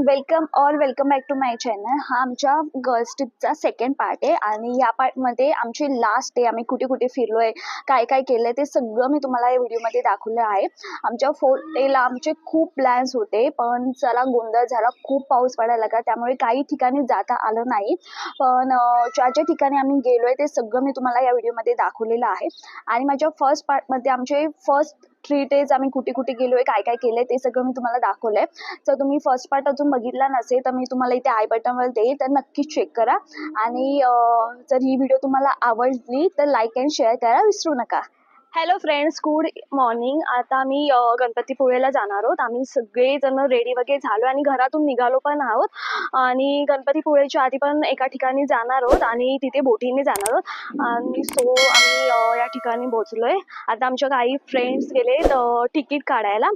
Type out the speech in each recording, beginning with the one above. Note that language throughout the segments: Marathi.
Welcome back to my channel. हा आमच्या गर्ल्स ट्रिपचा सेकंड पार्ट आहे आणि या पार्टमध्ये आमची लास्ट डे आम्ही कुठे कुठे फिरलोय, काय काय केलंय ते सगळं मी तुम्हाला या व्हिडिओमध्ये दाखवलं आहे। आमच्या 4th डेला आमचे खूप प्लॅन्स होते, पण चला गोंधळ झाला, खूप पाऊस पडायला लागला, त्यामुळे काही ठिकाणी जाता आलं नाही। पण ज्या ज्या ठिकाणी आम्ही गेलोय ते सगळं मी तुम्हाला या व्हिडिओमध्ये दाखवलेलं आहे। आणि माझ्या फर्स्ट पार्टमध्ये आमचे फर्स्ट 3 डेज आम्ही कुठे कुठे गेलोय, काय काय केलंय ते सगळं मी तुम्हाला दाखवलंय। जर तुम्ही फर्स्ट पार्ट अजून बघितला नसेल तर मी तुम्हाला इथे आय बटनवर देईल, तर नक्कीच चेक करा। आणि जर ही व्हिडिओ तुम्हाला आवडली तर लाईक अँड शेअर करायला विसरू नका। Hello friends, good morning. आता आम्ही गणपतीपुळेला जाणार आहोत। आम्ही सगळेजण रेडी वगैरे झालो आणि घरातून निघालो पण आहोत आणि गणपतीपुळेच्या आधी पण एका ठिकाणी जाणार आहोत आणि तिथे बोटीने जाणार आहोत। आणि आम्ही या ठिकाणी पोहोचलोय। आता आमच्या काही फ्रेंड्स गेले तिकीट काढायला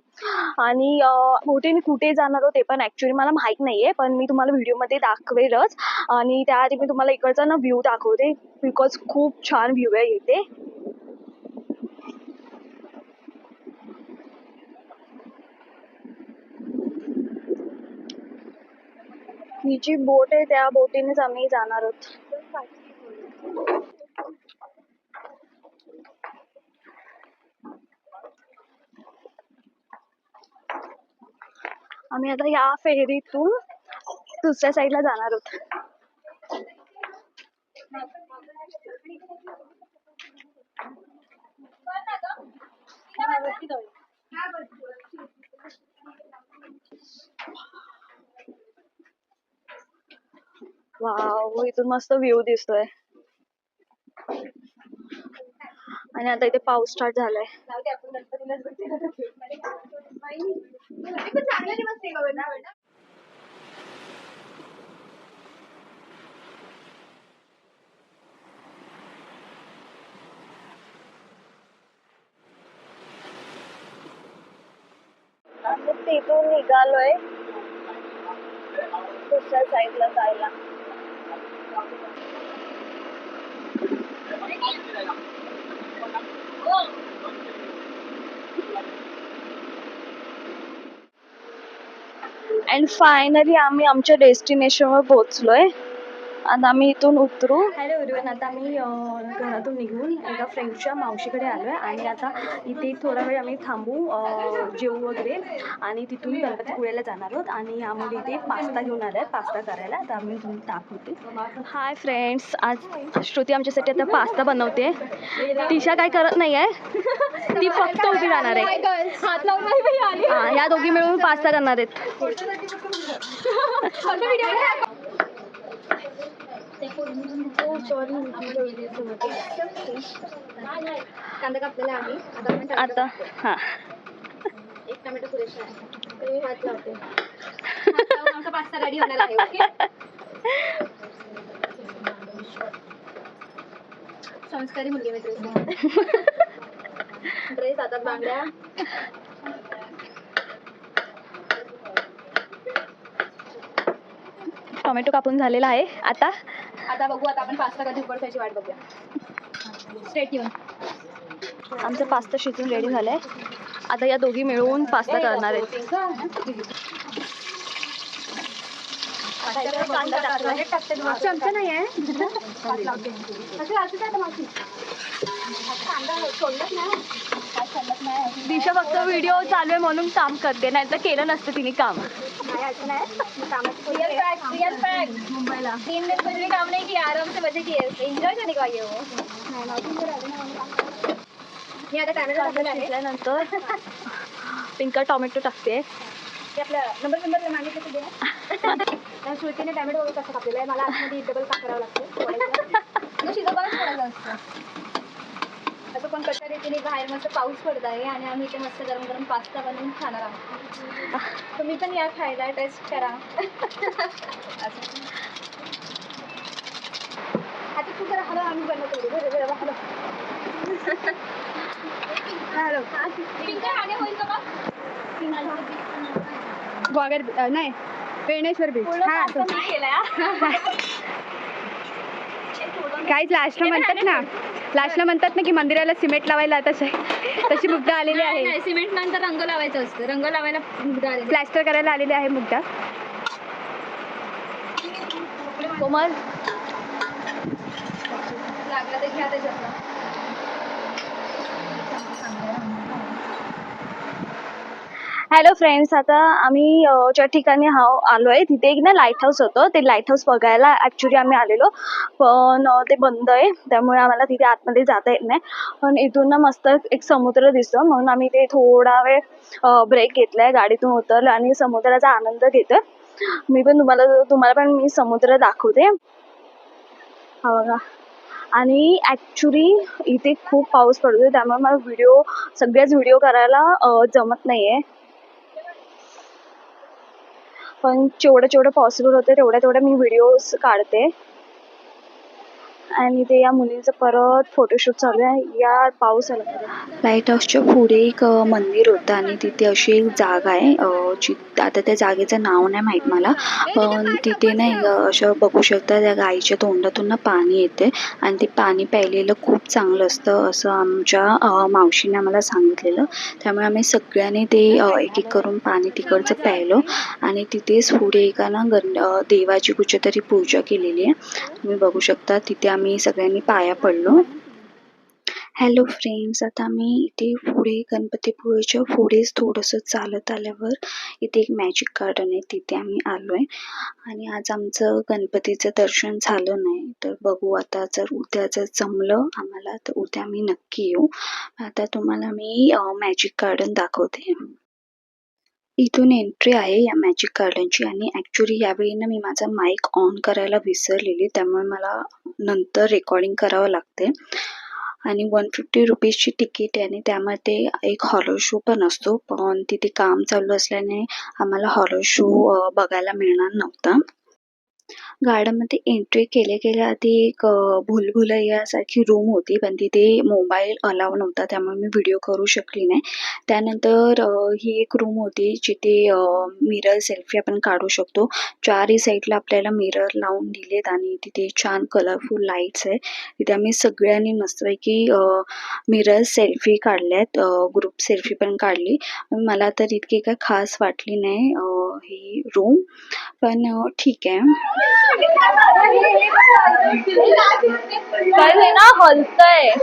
आणि बोटीने कुठे जाणार आहोत ते पण ॲक्च्युली मला माहीत नाही आहे, पण मी तुम्हाला व्हिडिओमध्ये दाखवेलच। आणि त्याआधी मी तुम्हाला इकडचा ना व्ह्यू दाखवते, बिकॉज खूप छान व्ह्यू आहे इथे। ही जी बोट आहे त्या बोटीनेच आम्ही जाणार आहोत। आम्ही आता या फेरीतून दुसऱ्या साईडला जाणार आहोत। वाव, इथून मस्त व्ह्यू दिसतोय आणि आता इथे पाऊस स्टार्ट झालाय। तिथून निघालोय दुसऱ्या साईडला जायला। अँड फायनली आम्ही आमच्या डेस्टिनेशनवर पोहोचलोय। आता आम्ही इथून उतरू। हॅलो एव्हरीवन, आता आम्ही घरातून निघून एका फ्रेंडच्या मावशीकडे आलोय आणि आता इथे थोडा वेळ आम्ही थांबू, जेवू वगैरे आणि तिथून गणपतीपुळेला जाणार आहोत। आणि आम्ही इथे पास्ता घेऊन आलोय पास्ता करायला, तर आम्ही तुम्ही दाखवते। हाय फ्रेंड्स, आज श्रुती आमच्यासाठी आता पास्ता बनवते। तिशा काय करत नाही आहे, ती फक्त उभी राहणार आहे। हां, या दोघी मिळून पास्ता करणार आहेत। कांदा कापलेला आहे आता। हां, एक टोमॅटो पुरेसा आहे, तर मी हात लावते। आमचा पास्ता रेडी होणार आहे। ओके, संस्कारी मुलगी मी ड्रेस हातात बांगड्या। टोमॅटो कापून झालेला आहे। आता बघू, आता आपण पास्ता कधी उकडतायची वाट बघूया। Stay tuned. आमचा पास्ता शिजून रेडी झालाय। आता या दोघी मिळून पास्ता करणार आहेत। चमचा नाही आहे। दिशा फक्त व्हिडिओ चालू आहे म्हणून काम करते, नाही तर केलं नसतं तिने काम। मुंबईला 3 दिन कुछ भी काम नहीं किया, आराम से मजे किए, एंजॉय करने को आई है वो। मी आता टोमॅटो टाकल्यानंतर पिंका टोमॅटो टाकते। आपल्या नंबर मागितलं तर श्रुतीने टोमॅटो कसं कापलेला आहे, मला आतमध्ये डबल काप करावं लागतं। शिजवूनच पडायचं असतं। असं पण कशा रीतीने बाहेर मस्त पाऊस पडत आहे आणि आम्ही इथे मस्त गरम गरम पास्ता बनवून खाणार आहोत। तुम्ही पण या खायला, टेस्ट करा। आता तू जरा हॅलो, आम्ही बनवतो। हॅलो, आगे होईल का? वागर नाही, वेणेश्वर बीच। हा, काहीच लास्टला म्हणतात ना की मंदिराला सिमेंट लावायला, तशी मुग्धा आलेली आहे। सिमेंट नंतर रंग लावायचं असतं, रंग लावायला मुग्धा आलेली, प्लॅस्टर करायला आलेली आहे मुग्धा। कोमल लागला तर घ्या त्याच्यातला. हॅलो फ्रेंड्स, आता आम्ही ज्या ठिकाणी आलो आहे तिथे एक ना लाईट हाऊस होतं. ते लाईट हाऊस बघायला ॲक्च्युली आम्ही आलेलो, पण ते बंद आहे, त्यामुळे आम्हाला तिथे आतमध्ये जाता येत नाही. पण इथून ना मस्त एक समुद्र दिसतो, म्हणून आम्ही ते थोडा वेळ ब्रेक घेतला आहे, गाडीतून उतरलो आणि समुद्राचा आनंद घेतो. मी पण तुम्हाला पण मी समुद्र दाखवते. हा बघा. आणि ॲक्च्युली इथे खूप पाऊस पडतो, त्यामुळे मला सगळेच व्हिडिओ करायला जमत नाही आहे. पण जेवढं पॉसिबल होतं तेवढ्या मी व्हिडिओज काढते. आणि ते या मुलींचं परत फोटोशूट चालू आहे. या पाऊस आला. लाईट हाऊसच्या पुढे एक मंदिर होतं आणि तिथे अशी एक जागा आहे, आता त्या जागेचं नाव नाही माहीत मला, पण तिथे नाही असं बघू शकता त्या गाईच्या तोंडातून ना पाणी येते आणि ते पाणी प्यायलेलं खूप चांगलं असतं असं आमच्या मावशीने आम्हाला सांगितलेलं. त्यामुळे आम्ही सगळ्यांनी ते एक एक करून पाणी तिकडचं प्यायलो आणि तिथेच पुढे एका ना देवाची कुठच्यातरी पूजा केलेली आहे. तुम्ही बघू शकता तिथे आम्ही सगळ्यांनी पाया पडलो. हॅलो फ्रेंड्स, आता मी इथे पुढे गणपतीपुळेच्या पुढेच थोडंसं चालत आल्यावर इथे एक मॅजिक गार्डन आहे, तिथे आम्ही आलो आहे. आणि आज आमचं गणपतीचं दर्शन झालं नाही, तर बघू आता जर उद्या जर जमलं आम्हाला तर उद्या आम्ही नक्की येऊ. आता तुम्हाला मी मॅजिक गार्डन दाखवते. इथून एंट्री आहे या मॅजिक गार्डनची आणि ॲक्च्युली यावेळी ना मी माझा माईक ऑन करायला विसरलेली, त्यामुळे मला नंतर रेकॉर्डिंग करावं लागते. आणि 150 रुपीजची तिकीट आहे आणि त्यामध्ये एक हॉरर शो पण असतो, पण तिथे काम चालू असल्याने आम्हाला हॉरर शो बघायला मिळणार नव्हता. गार्डनमध्ये एंट्री केल्या आधी एक भुलभुलैयासारखी रूम होती, पण तिथे मोबाईल अलाव नव्हता, त्यामुळे मी व्हिडिओ करू शकली नाही. त्यानंतर ही एक रूम होती जिथे मिरर सेल्फी आपण काढू शकतो. चारही साईडला आपल्याला मिरर लावून दिलेत आणि तिथे छान कलरफुल लाईट्स आहे. तिथे आम्ही सगळ्यांनी मस्तपैकी मिरर सेल्फी काढल्यात, ग्रुप सेल्फी पण काढली. मला तर इतकी काही खास वाटली नाही ही रूम, पण ठीक आहे. काय आहे ना, हलतंय.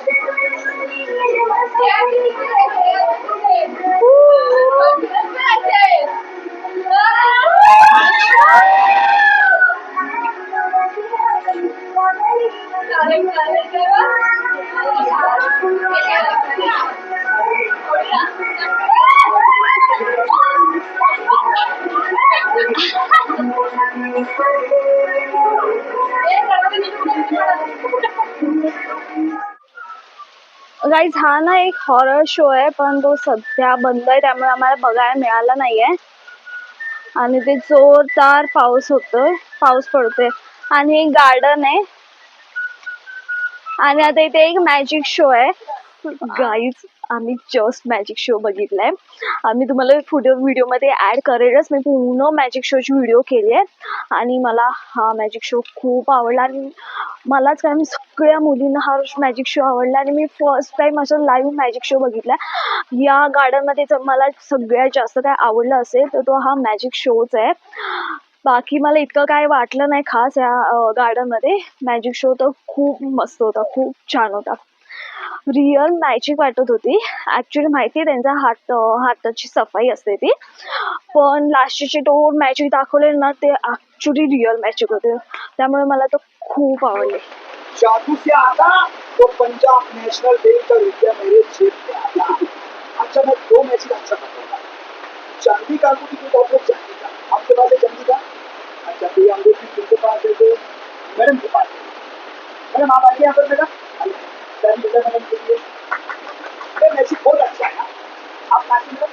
गाईज, हा ना एक हॉरर शो आहे, पण तो सध्या बंद आहे, त्यामुळे आम्हाला बघायला मिळाला नाहीये. आणि ते जोरदार पाऊस पडतोय आणि एक गार्डन आहे आणि आता इथे एक मॅजिक शो आहे. गाईज, आम्ही जस्ट मॅजिक शो बघितलाय. आम्ही तुम्हाला व्हिडिओमध्ये ॲड करेलच. मी पूर्ण मॅजिक शोची व्हिडिओ केली आहे आणि मला हा मॅजिक शो खूप आवडला आणि मलाच काय, मी सगळ्या मुलींना हा मॅजिक शो आवडला आणि मी फर्स्ट टाइम असं लाईव्ह मॅजिक शो बघितला. या गार्डनमध्ये जर मला सगळ्यात जास्त काय आवडलं असेल तर तो हा मॅजिक शोच आहे. बाकी मला इतकं काय वाटलं नाही खास या गार्डनमध्ये. मॅजिक शो तर खूप मस्त होता, खूप छान होता, रिअल मॅजिक वाटत होती. ॲक्च्युली माहिती आहे त्यांचा हाताची सफाई असते ती, पण लास्टचे दोन मॅजिक दाखवले ना ते ॲक्च्युली रिअल मॅजिक होते, त्यामुळे मला तो खूप आवडले. जादू से आता तो पंजाब नेशनल बैंक का रुपया मेरे जेब में आया. अच्छा, मैं 2 मैच अच्छा पकड़ा. चांदी का कुछ तो बहुत चांदी का. आपके पास है चांदी का? अच्छा, तो ये अंगूठी किसके पास है? तो मैडम के पास है. मैडम आप आइए यहाँ पर मैडम. चांदी का मैडम के लिए. ये मैच बहुत अच्छा है. आप नाची मैडम.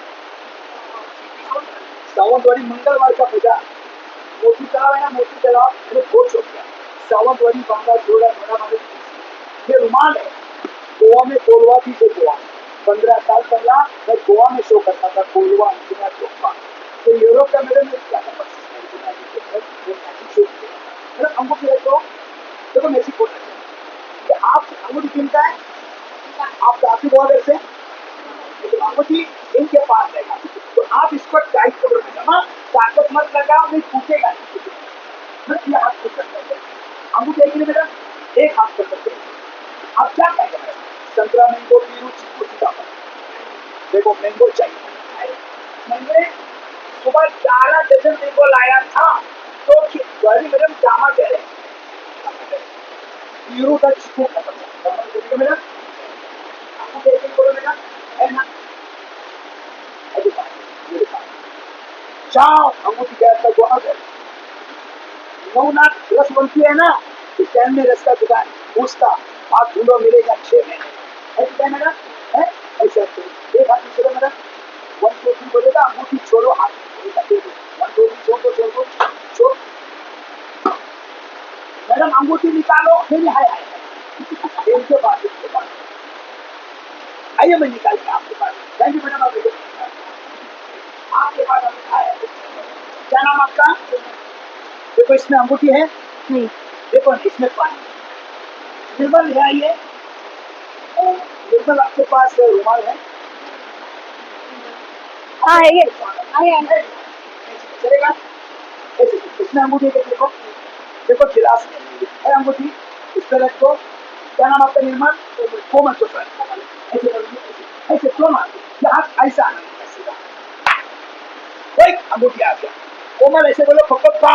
सावंतवाड़ी मंगलवार का बाजार. मोती तलाव है ना, मोती तलाव मैंने बहुत शौक किया. सावंतवाड़ी बांगा जोड़ा बड़ा मारे. ये रुमाल है. गोवा में कोलवा भी से गोवा 15 साल पहला मैं गोवा में शो करता था. कोलवा इंडिया चौपा. तो यूरोप का मेरे में क्या था मतलब अंगूठी देखो. देखो मैसी बोल रहे आप अंगूठी चिंता है. आप काफी बहुत ऐसे अंगूठी इनके पास रहेगा, तो आप इसको टाइट करो. ताकत मत लगाओ, नहीं टूटेगा. अंगूठी आएगी मेरा, एक हाथ कर सकते हैं। अब क्या खाएगा मेरा? संतरा, मैंगो, पीरू, चीकू, सीताफल। देखो मैंगो चाहिए। मैंने सुबह 11 डजन मैंगो लाया था, तो गौरी मैडम जामा कह रहे हैं पीरू का चीकू खत्म मेरा। आपको देखिए बोलो मेरा है ना, अभी मेरे पास जाओ अंगूठी गैस का गुआ है। नवनाथ रस बनती है ना, तो कैन में रस का दुकान, उसका आप ढूंढो मिलेगा 6 महीने। ऐसा मेरा है, ऐसा एक हाथ में चलो मेरा 1 2 3 बोलेगा, अंगूठी छोड़ो, हाथ बोलेगा 1 2 3 छोड़ दो छोड़। मैडम अंगूठी निकालो, फिर हाय हाय इनके पास आइए, मैं निकालूंगा आपके पास। थैंक यू मैडम, आपके पास आया। क्या नाम आपका? देखो इसमें अंगूठी है नहीं, देखो इसमें पानी। निर्मल है, आइए निर्मल, आपके पास रुमाल है? हाँ है ये। चलेगा ऐसे। इसमें अंगूठी है, देखो देखो गिलास है अंगूठी, इस पर रखो। क्या नाम आपका? निर्मल कोमल तो सर ऐसे करोगे, ऐसे क्यों मार हाथ ऐसा वही अंगूठी आ गया। कोमल ऐसे बोलो पप्पा,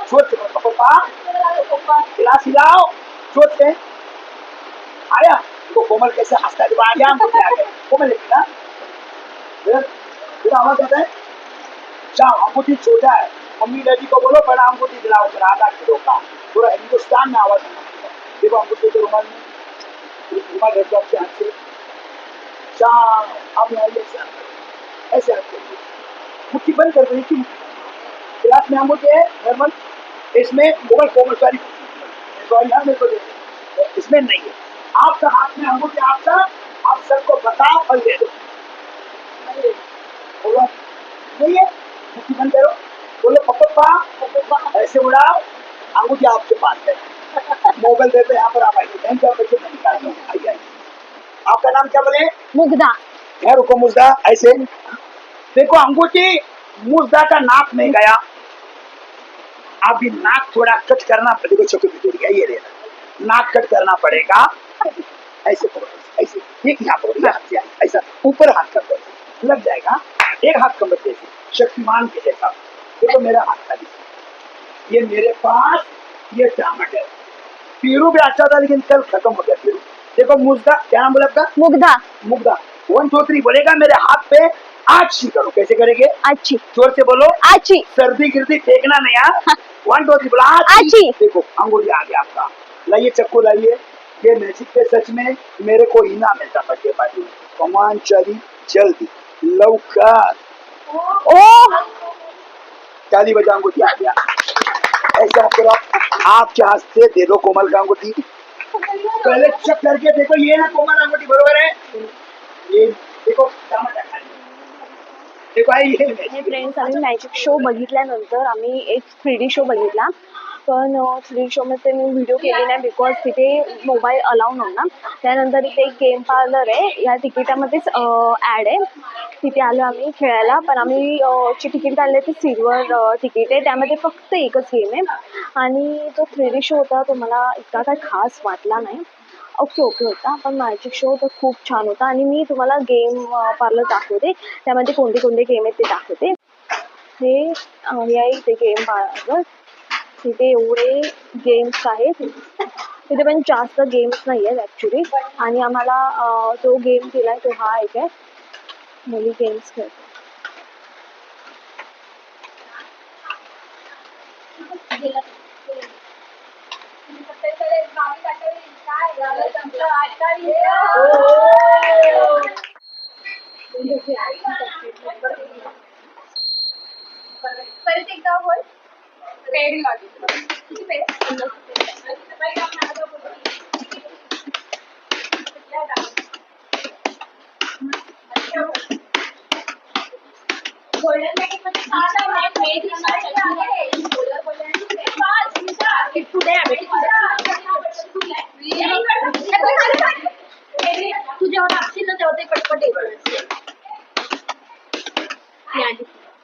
जोर से बोलो पप्पा, गिलास हिलाओ जोर से। आया तो कोमल कैसे हंसता है, आ गया अंगूठी आ गया। कोमल लेकिन फिर आवाज आता है, जाओ अंगूठी छोटा है, मम्मी डैडी को बोलो बड़ा अंगूठी दिलाओ, फिर आधा किलो का। पूरा हिंदुस्तान में आवाज देखो अंगूठी के रुमाल में, रुमाल रखो आपके हाथ से। जाओ अब ऐसे रखो, मुट्ठी बंद कर दो। गिलास में अंगूठी है नॉर्मल, इसमें कोमल सॉरी यार मेरे को दे, इसमें नहीं है। आपका हाथ में अंगूठी आपका, आप सबको बताओ और दे दो। बोलो नहीं है, मुट्ठी बंद करो, बोलो पप्पा ऐसे उड़ाओ, अंगूठी आपके पास है। मोबाइल देते यहाँ पर आप आइए, बैंक का पैसे नहीं निकाल दो, आइए। आपका नाम क्या बोले? मुग्धा। है रुको मुझदा, ऐसे देखो अंगूठी मुझदा का नाक में गया, अभी नाक थोड़ा कट करना पड़ेगा, छोटे छोटे ये रहना, नाक कट करना पड़ेगा। ऐसे करो, ऐसे एक यहाँ पर हाथ से ऐसा ऊपर हाथ कर दो, लग जाएगा। एक हाथ कमर जैसे शक्तिमान के जैसा। देखो मेरा हाथ खाली, ये मेरे पास ये टमाटर पीरू भी अच्छा था, लेकिन कल खत्म हो गया पीरू। देखो मुझदा, क्या नाम बोला आपका? मुग्धा। मुग्धा 1 2 3 बोलेगा, मेरे हाथ पे आची करो। कैसे करेंगे? अच्छी। जोर से बोलो, अच्छी। सर्दी गिरदी फेंकना नहीं यार। 1 2 3 बोला आची। देखो अंगूठी आ गया आपका। लाइए चक्कू लाइए, ये मैजिक पे सच में मेरे को इनाम मिलता बर्थडे पार्टी। कमान चली जल्दी लवकर, ओ ताली बजा, अंगूठी आ गया। ऐसा करो, आपके हाथ से दे दो कोमल का अंगूठी। पहले चेक करके देखो, ये ना कोमल अंगूठी बरोबर है, ये देखो देखो आई ये फ्रेंड्स, आम्ही मॅजिक शो बघितल्यानंतर आम्ही एक 3D शो बघितला, पण 3D शोमध्ये मी व्हिडिओ केले नाही बिकॉज तिथे मोबाईल अलाउ नव्हता. त्यानंतर इथे एक गेम पार्लर आहे, या तिकिटामध्येच ॲड आहे, तिथे आलो आम्ही खेळायला. पण आम्ही जे तिकीट काढले ते सिल्वर तिकीट आहे, त्यामध्ये फक्त एकच गेम आहे आणि तो 3D शो होता तो मला इतका काही खास वाटला नाही. ओके होता, पण मॅजिक शो तर खूप छान होता. आणि मी तुम्हाला गेम पार्लर दाखवते, त्यामध्ये कोणते कोणते गेम आहेत ते दाखवते. हे आहे इथे गेम पार्लर, तिथे एवढे गेम्स आहेत, तिथे पण जास्त गेम्स नाही आहेत ॲक्च्युली. आणि आम्हाला जो गेम दिला आहे तो हा एक आहे, मुली गेम्स खेळते. परत एकदा बोल, पेड लॉजिक किती पेड गोल्डन पॅकेट मध्ये 6 तू जेव्हा टाकशील ना तेव्हा ते पटपट येईल.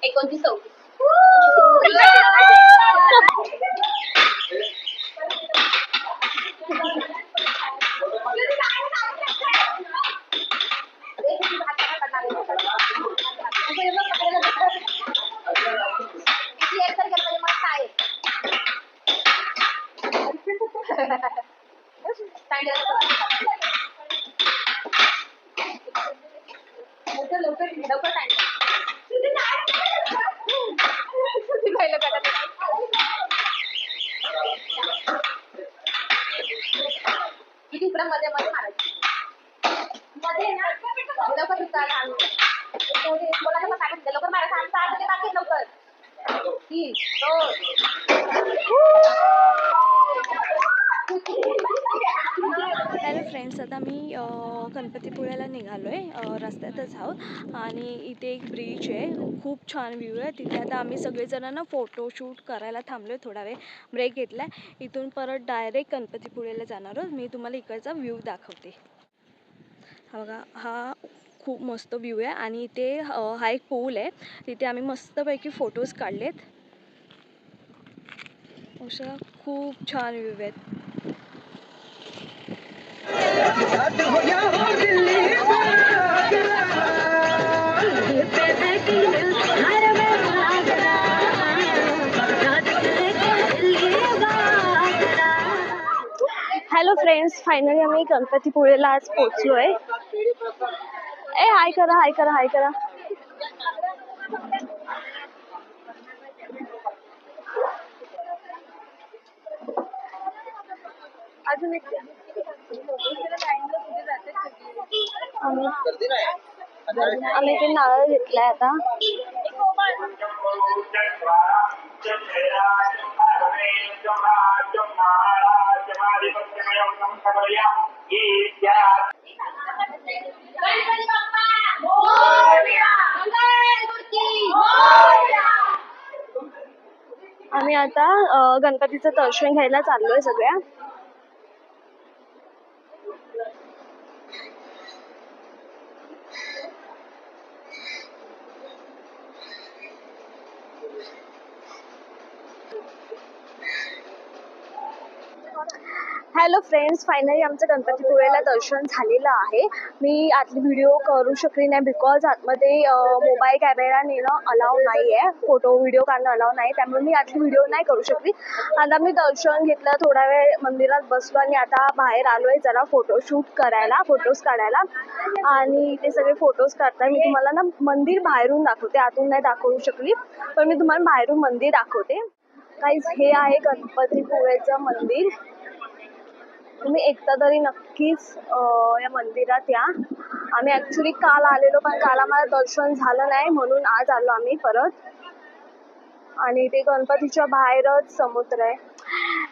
29 34 लवकर लवकर लवकर काय पहिलं करा किती इकडं मध्ये मध्ये मारायची मध्ये ना लवकर बोलायला पण सांगितलं लवकर मारा सांगता लवकर 3 हॅलो फ्रेंड्स, आता मी गणपतीपुळ्याला निघालो आहे. रस्त्यातच आहोत आणि इथे एक ब्रिज आहे. खूप छान व्ह्यू आहे तिथे. आता आम्ही सगळेजण ना फोटोशूट करायला थांबलो आहे. थोडा वेळ ब्रेक घेतला आहे. इथून परत डायरेक्ट गणपतीपुळ्याला जाणार आहोत. मी तुम्हाला इकडचा व्ह्यू दाखवते. हा बघा, हा खूप मस्त व्ह्यू आहे आणि इथे हा एक पूल आहे. तिथे आम्ही मस्तपैकी फोटोज काढलेत. अशा खूप छान व्ह्यू आहेत. हॅलो फ्रेंड्स, फायनली आम्ही गणपतीपुळेला आज पोहोचलो आहे. हाय करा हाय करा हाय करा. अजून एक आम्ही ते नारळ घेतलाय आता. आम्ही आता गणपतीचं दर्शन घ्यायला चाललोय सगळ्या. हॅलो फ्रेंड्स, फायनली आमचं गणपतीपुळेला दर्शन झालेलं आहे. मी आतली व्हिडिओ करू शकली नाही बिकॉज आतमध्ये मोबाईल कॅमेरा नेणं अलाव नाही आहे. फोटो व्हिडिओ काढणं अलाव नाही, त्यामुळे मी आतली व्हिडिओ नाही करू शकली. आता मी दर्शन घेतलं, थोडा वेळ मंदिरात बसलो आणि आता बाहेर आलो आहे जरा फोटोशूट करायला, फोटोज काढायला. आणि ते सगळे फोटोज काढताय. मी तुम्हाला ना मंदिर बाहेरून दाखवते, आतून नाही दाखवू शकली, पण मी तुम्हाला बाहेरून मंदिर दाखवते. गाईज, हे आहे गणपतीपुळेचं मंदिर. तुम्ही एकदा तरी नक्कीच या मंदिरात या. आम्ही ॲक्च्युली काल आलेलो, पण काल आम्हाला दर्शन झालं नाही म्हणून आज आलो आम्ही परत. आणि ते गणपतीच्या बाहेरच समुद्र आहे.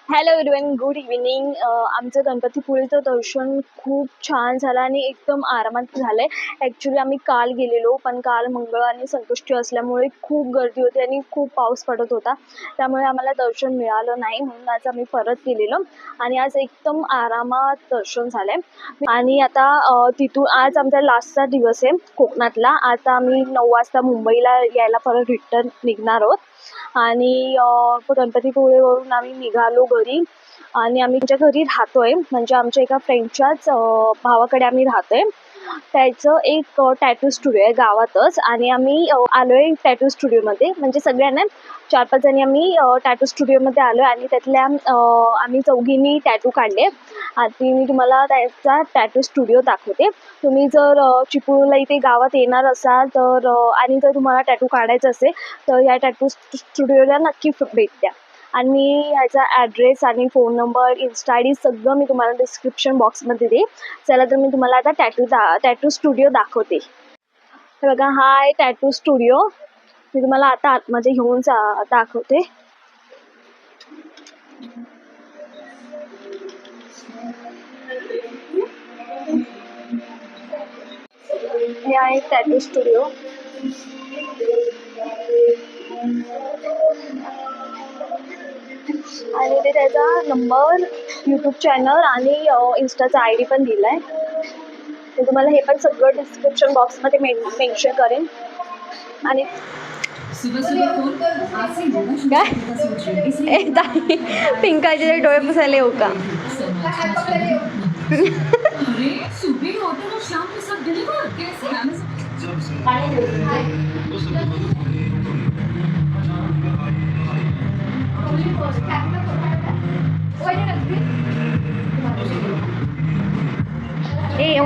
Hello everyone, good evening. आमचं गणपतीपुळेचं दर्शन खूप छान झालं आणि एकदम आरामात झालं आहे. ॲक्च्युली आम्ही काल गेलेलो, पण काल मंगळ आणि संकष्टी असल्यामुळे खूप गर्दी होती आणि खूप पाऊस पडत होता, त्यामुळे आम्हाला दर्शन मिळालं नाही. म्हणून आज आम्ही परत गेलेलो आणि आज एकदम आरामात दर्शन झालं आहे. आणि आता तिथून आज आमचा लास्टचा दिवस आहे कोकणातला. आता आम्ही 9 वाजता मुंबईला यायला परत रिटर्न निघणार आहोत. आणि गणपतीपुळेवरून आम्ही निघालो घरी आणि आम्ही त्यांच्या घरी राहतोय, म्हणजे आमच्या एका फ्रेंडच्याच भावाकडे आम्ही राहतोय. त्याचं एक टॅटू स्टुडिओ आहे गावातच आणि आम्ही आलोय टॅटू स्टुडिओमध्ये. म्हणजे सगळ्यांना 4-5 जणी आम्ही टॅटू स्टुडिओमध्ये आलो आहे आणि त्यातल्या आम्ही चौघींनी टॅटू काढले. आधी मी तुम्हाला त्याचा टॅटू स्टुडिओ दाखवते. तुम्ही जर चिपळूणला इथे गावात येणार असाल तर आणि जर तुम्हाला टॅटू काढायचं असेल तर या टॅटू स्टुडिओला नक्की भेट द्या. आणि ह्याचा ॲड्रेस आणि phone number, Insta I D सगळं मी तुम्हाला डिस्क्रिप्शन बॉक्समध्ये देईन. चला तर मी तुम्हाला आता टॅटू स्टुडिओ दाखवते. हे बघा, हा आहे टॅटू स्टुडिओ. मी तुम्हाला आता आतमध्ये घेऊन दाखवते. हे आहे टॅटू स्टुडिओ. आणि ते त्याचा नंबर, यूट्यूब चॅनल आणि इन्स्टाचा आय डी पण दिला आहे. मी तुम्हाला हे पण सगळं डिस्क्रिप्शन बॉक्समध्ये मेन्शन करेन. आणि काय पिंकाचे डोळे पुसायला येऊ का?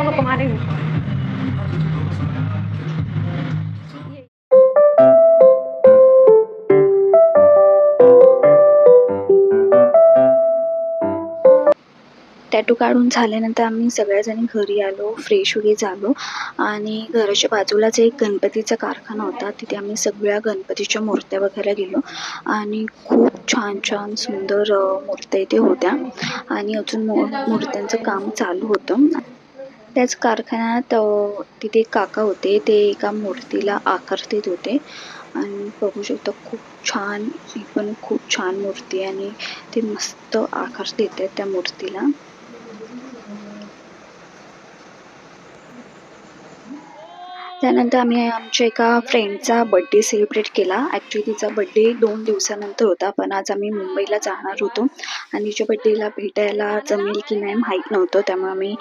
नको मारे. टॅटू काढून झाल्यानंतर आम्ही सगळ्याजणी घरी आलो, फ्रेश वगैरे झालो आणि घराच्या बाजूलाच एक गणपतीचा कारखाना होता. तिथे आम्ही सगळ्या गणपतीच्या मूर्त्या बघायला गेलो आणि खूप छान छान सुंदर मूर्त्या इथे होत्या आणि अजून मूर्त्यांचं काम चालू होतं. त्याच कारखान्यात तिथे एक काका होते, ते एका मूर्तीला आकार देत होते आणि बघू शकता खूप छान, ही पण खूप छान मूर्ती आहे आणि ते मस्त आकार देत आहेत त्या मूर्तीला. त्यानंतर आम्ही आमच्या एका फ्रेंडचा बड्डे सेलिब्रेट केला. ॲक्च्युली तिचा बड्डे 2 दिवसानंतर होता, पण आज आम्ही मुंबईला जाणार होतो आणि तिच्या बड्डेला भेटायला जमेल की नाही माहीत नव्हतं. त्यामुळे आम्ही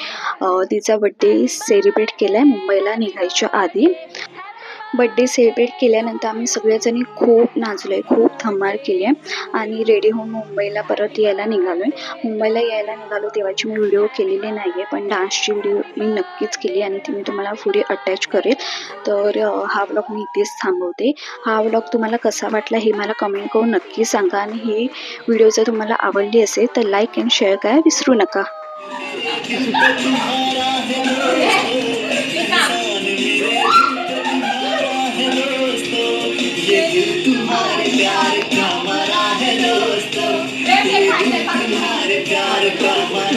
तिचा बड्डे सेलिब्रेट केला आहे मुंबईला निघायच्या आधी. बड्डे सेलिब्रेट केल्यानंतर आम्ही सगळेजणी खूप नाचलो आहे, खूप धमाल केली आहे आणि रेडी होऊन मुंबईला परत यायला निघालो आहे. मुंबईला यायला निघालो तेव्हाची मी व्हिडिओ केलेली नाही आहे, पण डान्सची व्हिडिओ मी नक्कीच केली आणि ती मी तुम्हाला पुढे अटॅच करेल. तर हा व्लॉग मी इथेच थांबवते. हा व्लॉग तुम्हाला कसा वाटला हे मला कमेंट करून नक्की सांगा आणि ही व्हिडिओ जर तुम्हाला आवडली असेल तर लाईक अँड शेअर करायला विसरू नका. चल पुढे.